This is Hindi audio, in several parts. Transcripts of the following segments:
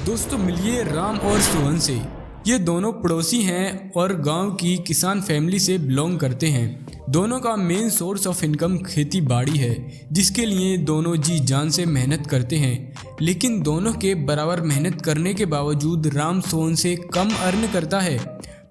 दोस्तों मिलिए राम और सोहन से। ये दोनों पड़ोसी हैं और गांव की किसान फैमिली से बिलोंग करते हैं। दोनों का मेन सोर्स ऑफ इनकम खेती बाड़ी है, जिसके लिए दोनों जी जान से मेहनत करते हैं। लेकिन दोनों के बराबर मेहनत करने के बावजूद राम सोहन से कम अर्न करता है।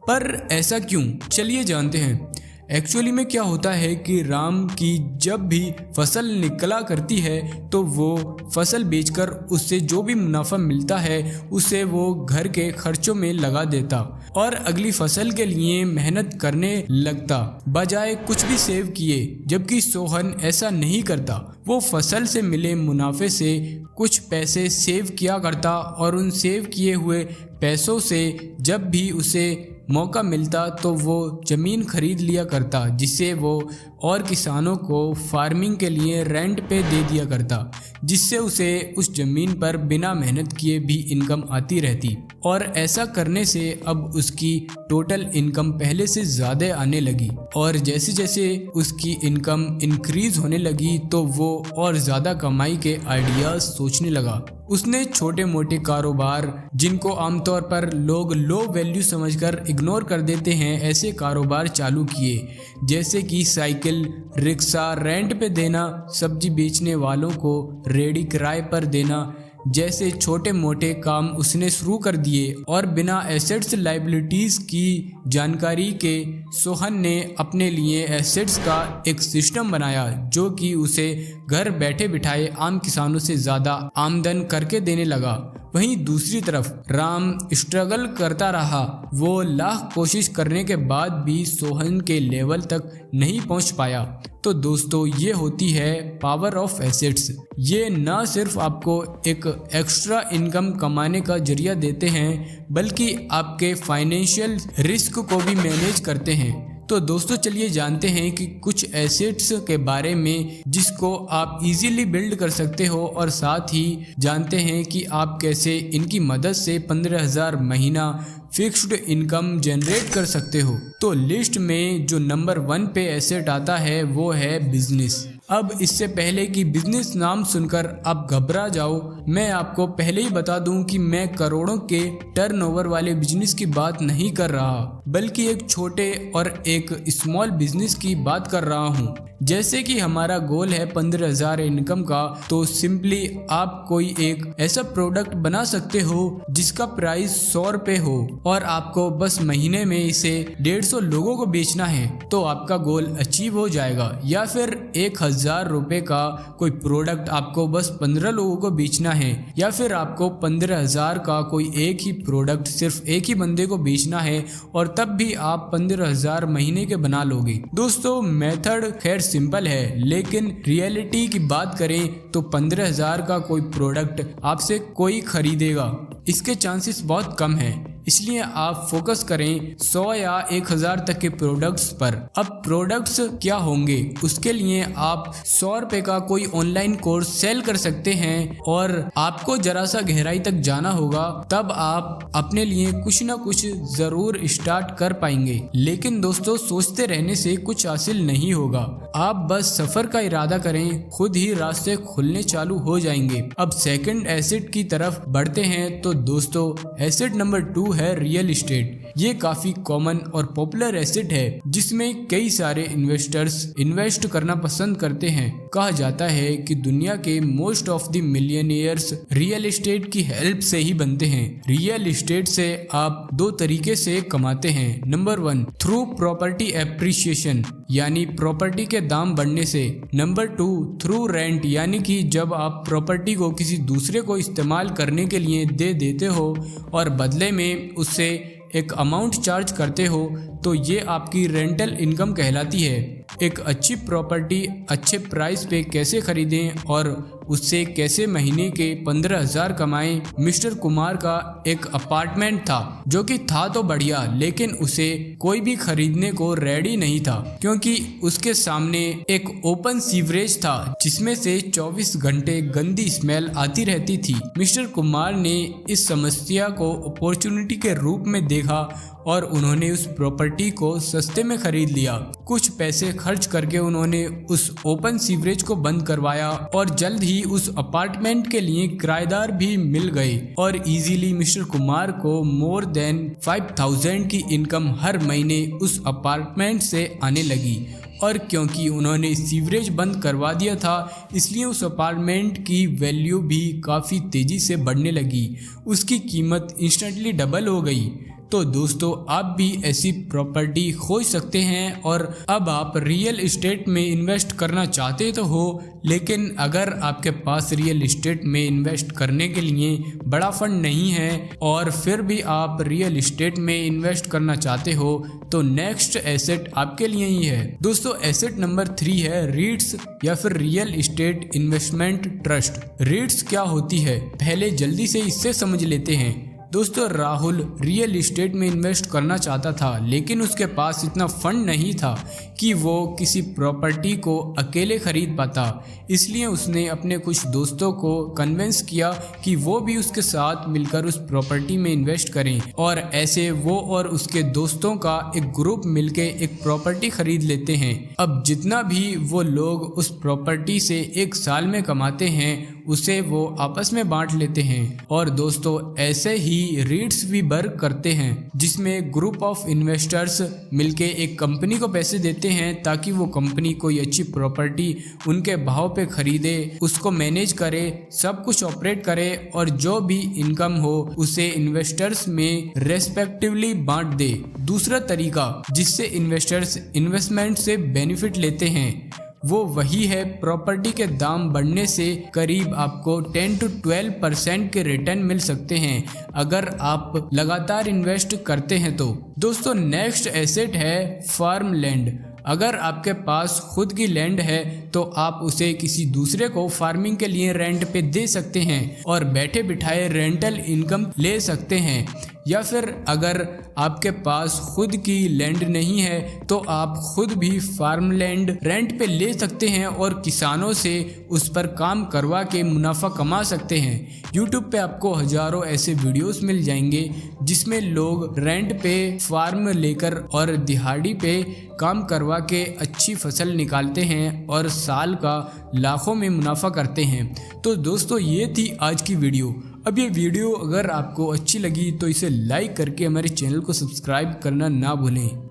पर ऐसा क्यों, चलिए जानते हैं। एक्चुअली में क्या होता है कि राम की जब भी फसल निकला करती है तो वो फसल बेचकर उससे जो भी मुनाफा मिलता है उसे वो घर के खर्चों में लगा देता और अगली फसल के लिए मेहनत करने लगता, बजाय कुछ भी सेव किए। जबकि सोहन ऐसा नहीं करता, वो फसल से मिले मुनाफे से कुछ पैसे सेव किया करता और उन सेव किए हुए पैसों से जब भी उसे मौका मिलता तो वो ज़मीन खरीद लिया करता, जिससे वो और किसानों को फार्मिंग के लिए रेंट पे दे दिया करता, जिससे उसे उस ज़मीन पर बिना मेहनत किए भी इनकम आती रहती। और ऐसा करने से अब उसकी टोटल इनकम पहले से ज़्यादा आने लगी और जैसे जैसे उसकी इनकम इंक्रीज होने लगी तो वो और ज़्यादा कमाई के आइडियाज़ सोचने लगा। उसने छोटे मोटे कारोबार, जिनको आमतौर पर लोग लो वैल्यू समझकर इग्नोर कर देते हैं, ऐसे कारोबार चालू किए, जैसे कि साइकिल रिक्शा रेंट पे देना, सब्जी बेचने वालों को रेडी किराए पर देना जैसे छोटे मोटे काम उसने शुरू कर दिए। और बिना एसेट्स लाइबिलिटीज़ की जानकारी के सोहन ने अपने लिए एसेट्स का एक सिस्टम बनाया जो कि उसे घर बैठे बिठाए आम किसानों से ज़्यादा आमदन करके देने लगा। वहीं दूसरी तरफ राम स्ट्रगल करता रहा। वो लाख कोशिश करने के बाद भी सोहन के लेवल तक नहीं पहुंच पाया। तो दोस्तों ये होती है पावर ऑफ एसेट्स। ये ना सिर्फ आपको एक एक्स्ट्रा इनकम कमाने का जरिया देते हैं, बल्कि आपके फाइनेंशियल रिस्क को भी मैनेज करते हैं। तो दोस्तों चलिए जानते हैं कि कुछ एसेट्स के बारे में जिसको आप इजीली बिल्ड कर सकते हो और साथ ही जानते हैं कि आप कैसे इनकी मदद से 15,000 महीना फिक्स्ड इनकम जनरेट कर सकते हो। तो लिस्ट में जो नंबर 1 पे एसेट आता है वो है बिजनेस। अब इससे पहले कि बिजनेस नाम सुनकर आप घबरा जाओ, मैं आपको पहले ही बता दूं कि मैं करोड़ों के टर्नओवर वाले बिजनेस की बात नहीं कर रहा, बल्कि एक छोटे और एक स्मॉल बिजनेस की बात कर रहा हूं। जैसे कि हमारा गोल है 15,000 इनकम का, तो सिंपली आप कोई एक ऐसा प्रोडक्ट बना सकते हो जिसका प्राइस 100 रुपये हो और आपको बस महीने में इसे 150 लोगों को बेचना है, तो आपका गोल अचीव हो जाएगा। या फिर 1,000 रुपये का कोई प्रोडक्ट आपको बस 15 लोगों को बेचना है, या फिर आपको 15,000 का कोई एक ही प्रोडक्ट सिर्फ एक ही बंदे को बेचना है और तब भी आप 15,000 महीने के बना लोगे। दोस्तों मेथड खैर सिंपल है, लेकिन रियलिटी की बात करें तो 15,000 का कोई प्रोडक्ट आपसे कोई खरीदेगा, इसके चांसेस बहुत कम हैं। इसलिए आप फोकस करें 100 या 1,000 तक के प्रोडक्ट्स पर। अब प्रोडक्ट्स क्या होंगे, उसके लिए आप 100 रुपये का कोई ऑनलाइन कोर्स सेल कर सकते हैं और आपको जरा सा गहराई तक जाना होगा, तब आप अपने लिए कुछ ना कुछ जरूर स्टार्ट कर पाएंगे। लेकिन दोस्तों सोचते रहने से कुछ हासिल नहीं होगा, आप बस सफर का इरादा करें, खुद ही रास्ते खुलने चालू हो जाएंगे। अब सेकंड एसेट की तरफ बढ़ते हैं। तो दोस्तों एसेट नंबर 2 है रियल एस्टेट। ये काफी कॉमन और पॉपुलर एसेट है जिसमें कई सारे इन्वेस्टर्स इन्वेस्ट करना पसंद करते हैं। कहा जाता है कि दुनिया के most of the millionaires real estate की हेल्प से ही बनते हैं। रियल एस्टेट से आप 2 तरीके से कमाते हैं। नंबर 1 थ्रू प्रॉपर्टी एप्रिसिएशन, यानी प्रॉपर्टी के दाम बढ़ने से। नंबर 2 थ्रू रेंट, यानी कि जब आप प्रॉपर्टी को किसी दूसरे को इस्तेमाल करने के लिए दे देते हो और बदले में उससे एक अमाउंट चार्ज करते हो, तो ये आपकी रेंटल इनकम कहलाती है। एक अच्छी प्रॉपर्टी अच्छे प्राइस पे कैसे खरीदें और उससे कैसे महीने के 15,000 कमाएं। मिस्टर कुमार का एक अपार्टमेंट था जो कि था तो बढ़िया, लेकिन उसे कोई भी खरीदने को रेडी नहीं था क्योंकि उसके सामने एक ओपन सीवरेज था जिसमें से 24 घंटे गंदी स्मेल आती रहती थी। मिस्टर कुमार ने इस समस्या को अपॉर्चुनिटी के रूप में देखा और उन्होंने उस प्रॉपर्टी को सस्ते में खरीद लिया। कुछ पैसे खर्च करके उन्होंने उस ओपन सीवरेज को बंद करवाया और जल्द ही उस अपार्टमेंट के लिए किराएदार भी मिल गए और इजीली मिस्टर कुमार को मोर देन 5000 की इनकम हर महीने उस अपार्टमेंट से आने लगी। और क्योंकि उन्होंने सीवरेज बंद करवा दिया था, इसलिए उस अपार्टमेंट की वैल्यू भी काफ़ी तेज़ी से बढ़ने लगी। उसकी कीमत इंस्टेंटली डबल हो गई। तो दोस्तों, आप भी ऐसी प्रॉपर्टी खोज सकते हैं। और अब आप रियल इस्टेट में इन्वेस्ट करना चाहते तो हो, लेकिन अगर आपके पास रियल इस्टेट में इन्वेस्ट करने के लिए बड़ा फंड नहीं है और फिर भी आप रियल इस्टेट में इन्वेस्ट करना चाहते हो, तो नेक्स्ट एसेट आपके लिए ही है। दोस्तों, एसेट नंबर 3 है रीट्स या फिर रियल इस्टेट इन्वेस्टमेंट ट्रस्ट। रीट्स क्या होती है, पहले जल्दी से इससे समझ लेते हैं। दोस्तों, राहुल रियल इस्टेट में इन्वेस्ट करना चाहता था, लेकिन उसके पास इतना फंड नहीं था कि वो किसी प्रॉपर्टी को अकेले खरीद पाता। इसलिए उसने अपने कुछ दोस्तों को कन्विंस किया कि वो भी उसके साथ मिलकर उस प्रॉपर्टी में इन्वेस्ट करें। और ऐसे वो और उसके दोस्तों का एक ग्रुप मिलके एक प्रॉपर्टी खरीद लेते हैं। अब जितना भी वो लोग उस प्रॉपर्टी से एक साल में कमाते हैं, उसे वो आपस में बांट लेते हैं। और दोस्तों, ऐसे ही रीट्स भी वर्क करते हैं, जिसमें ग्रुप ऑफ इन्वेस्टर्स मिलके एक कंपनी को पैसे देते हैं ताकि वो कंपनी कोई अच्छी प्रॉपर्टी उनके भाव पे खरीदे, उसको मैनेज करे, सब कुछ ऑपरेट करे और जो भी इनकम हो उसे इन्वेस्टर्स में रेस्पेक्टिवली बांट दे। दूसरा तरीका जिससे इन्वेस्टर्स इन्वेस्टमेंट से बेनिफिट लेते हैं वो वही है, प्रॉपर्टी के दाम बढ़ने से करीब आपको 10 to 12% के रिटर्न मिल सकते हैं अगर आप लगातार इन्वेस्ट करते हैं तो। दोस्तों, नेक्स्ट एसेट है फार्म लैंड। अगर आपके पास खुद की लैंड है तो आप उसे किसी दूसरे को फार्मिंग के लिए रेंट पे दे सकते हैं और बैठे बिठाए रेंटल इनकम ले सकते हैं। या फिर अगर आपके पास खुद की लैंड नहीं है तो आप खुद भी फार्म लैंड रेंट पे ले सकते हैं और किसानों से उस पर काम करवा के मुनाफा कमा सकते हैं। यूट्यूब पे आपको हजारों ऐसे वीडियोस मिल जाएंगे जिसमें लोग रेंट पे फार्म लेकर और दिहाड़ी पे काम करवा के अच्छी फसल निकालते हैं और साल का लाखों में मुनाफा करते हैं। तो दोस्तों, ये थी आज की वीडियो। अब ये वीडियो अगर आपको अच्छी लगी तो इसे लाइक करके हमारे चैनल को सब्सक्राइब करना ना भूलें।